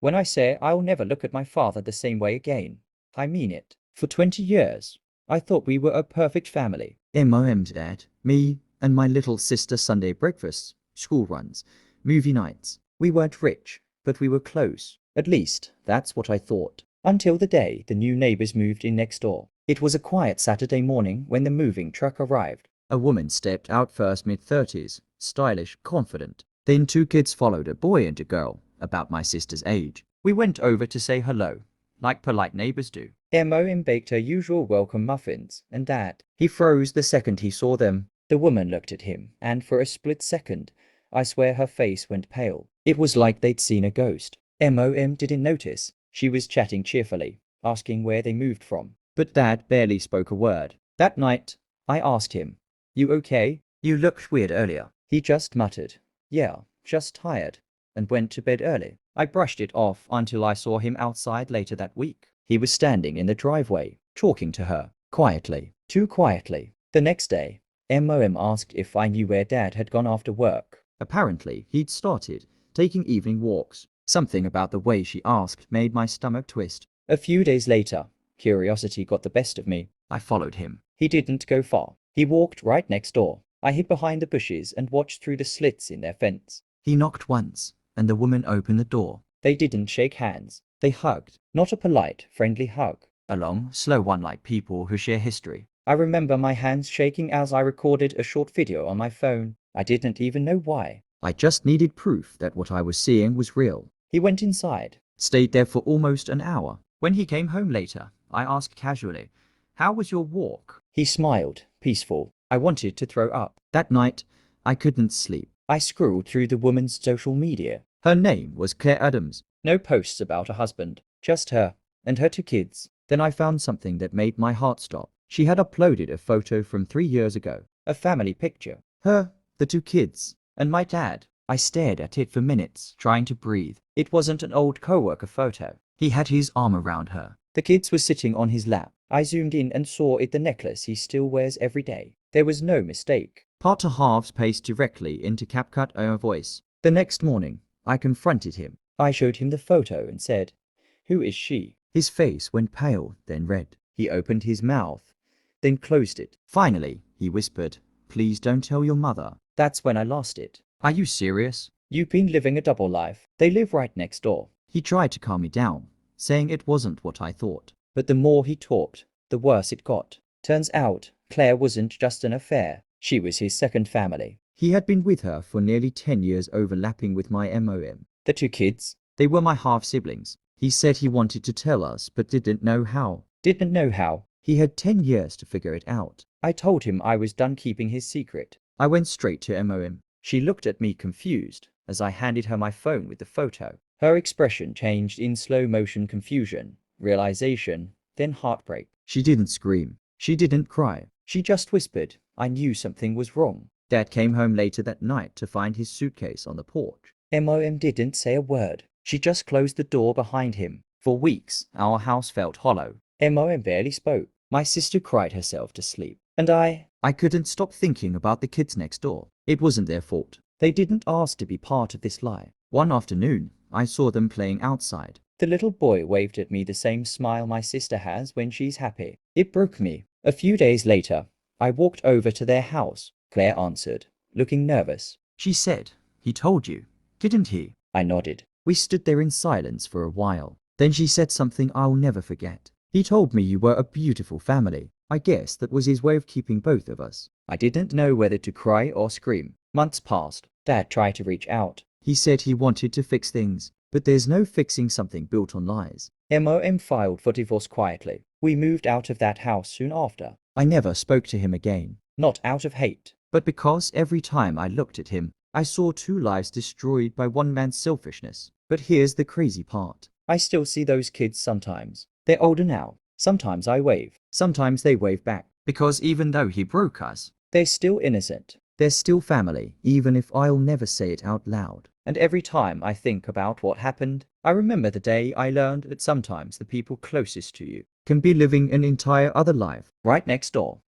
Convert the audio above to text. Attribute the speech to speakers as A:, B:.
A: When I say I'll never look at my father the same way again, I mean it. For 20 years, I thought we were a perfect family.
B: Dad, me and my little sister Sunday breakfasts, school runs, movie nights.
A: We weren't rich, but we were close. At least, that's what I thought. Until the day the new neighbors moved in next door. It was a quiet Saturday morning when the moving truck arrived.
B: A woman stepped out first, mid-30s, stylish, confident. Then two kids followed, a boy and a girl, about my sister's age.
A: We went over to say hello, like polite neighbors do. Mom baked her usual welcome muffins, and Dad. He froze the second he saw them. The woman looked at him, and for a split second, I swear her face went pale. It was like they'd seen a ghost. Mom didn't notice. She was chatting cheerfully, asking where they moved from. But Dad barely spoke a word. That night, I asked him, "You okay? You looked weird earlier." He just muttered, "Yeah, just tired," and went to bed early. I brushed it off until I saw him outside later that week. He was standing in the driveway, talking to her, quietly, too quietly. The next day, Mom asked if I knew where Dad had gone after work.
B: Apparently, he'd started taking evening walks. Something about the way she asked made my stomach twist.
A: A few days later, curiosity got the best of me.
B: I followed him.
A: He didn't go far. He walked right next door. I hid behind the bushes and watched through the slits in their fence.
B: He knocked once, and the woman opened the door.
A: They didn't shake hands. They hugged. Not a polite, friendly hug.
B: A long, slow one like people who share history.
A: I remember my hands shaking as I recorded a short video on my phone. I didn't even know why.
B: I just needed proof that what I was seeing was real.
A: He went inside.
B: Stayed there for almost an hour. When he came home later, I asked casually, "How was your walk?"
A: He smiled, peaceful. I wanted to throw up.
B: That night, I couldn't sleep.
A: I scrolled through the woman's social media.
B: Her name was Claire Adams.
A: No posts about a husband, just her and her two kids.
B: Then I found something that made my heart stop. She had uploaded a photo from 3 years ago.
A: A family picture.
B: Her, the two kids,
A: And my dad.
B: I stared at it for minutes, trying to breathe.
A: It wasn't an old coworker photo.
B: He had his arm around her.
A: The kids were sitting on his lap. I zoomed in and saw it, the necklace he still wears every day. There was no mistake.
B: Part to halves paced directly into CapCut our voice. The next morning, I confronted him.
A: I showed him the photo and said, "Who is she?"
B: His face went pale, then red.
A: He opened his mouth, then closed it.
B: Finally, he whispered, "Please don't tell your mother."
A: That's when I lost it.
B: Are you serious?
A: You've been living a double life. They live right next door.
B: He tried to calm me down, saying it wasn't what I thought.
A: But the more he talked, the worse it got. Turns out, Claire wasn't just an affair. She was his second family.
B: He had been with her for nearly 10 years, overlapping with my MOM.
A: The two kids?
B: They were my half-siblings. He said he wanted to tell us, but didn't know how.
A: Didn't know how?
B: He had 10 years to figure it out.
A: I told him I was done keeping his secret.
B: I went straight to MOM.
A: She looked at me confused as I handed her my phone with the photo. Her expression changed in slow motion: confusion, realization, then heartbreak.
B: She didn't scream. She didn't cry.
A: She just whispered, "I knew something was wrong."
B: Dad came home later that night to find his suitcase on the porch.
A: Mom didn't say a word. She just closed the door behind him. For weeks, our house felt hollow. Mom barely spoke. My sister cried herself to sleep. And I
B: couldn't stop thinking about the kids next door. It wasn't their fault.
A: They didn't ask to be part of this lie.
B: One afternoon, I saw them playing outside.
A: The little boy waved at me the same smile my sister has when she's happy. It broke me. A few days later, I walked over to their house. Claire answered, looking nervous.
B: She said, "He told you, didn't he?"
A: I nodded.
B: We stood there in silence for a while. Then she said something I'll never forget. "He told me you were a beautiful family." I guess that was his way of keeping both of us.
A: I didn't know whether to cry or scream. Months passed. Dad tried to reach out.
B: He said he wanted to fix things, but there's no fixing something built on lies.
A: Mom filed for divorce quietly. We moved out of that house soon after.
B: I never spoke to him again.
A: Not out of hate,
B: but because every time I looked at him, I saw two lives destroyed by one man's selfishness. But here's the crazy part.
A: I still see those kids sometimes. They're older now. Sometimes I wave. Sometimes they wave back.
B: Because even though he broke us,
A: they're still innocent.
B: They're still family, even if I'll never say it out loud.
A: And every time I think about what happened, I remember the day I learned that sometimes the people closest to you
B: can be living an entire other life
A: right next door.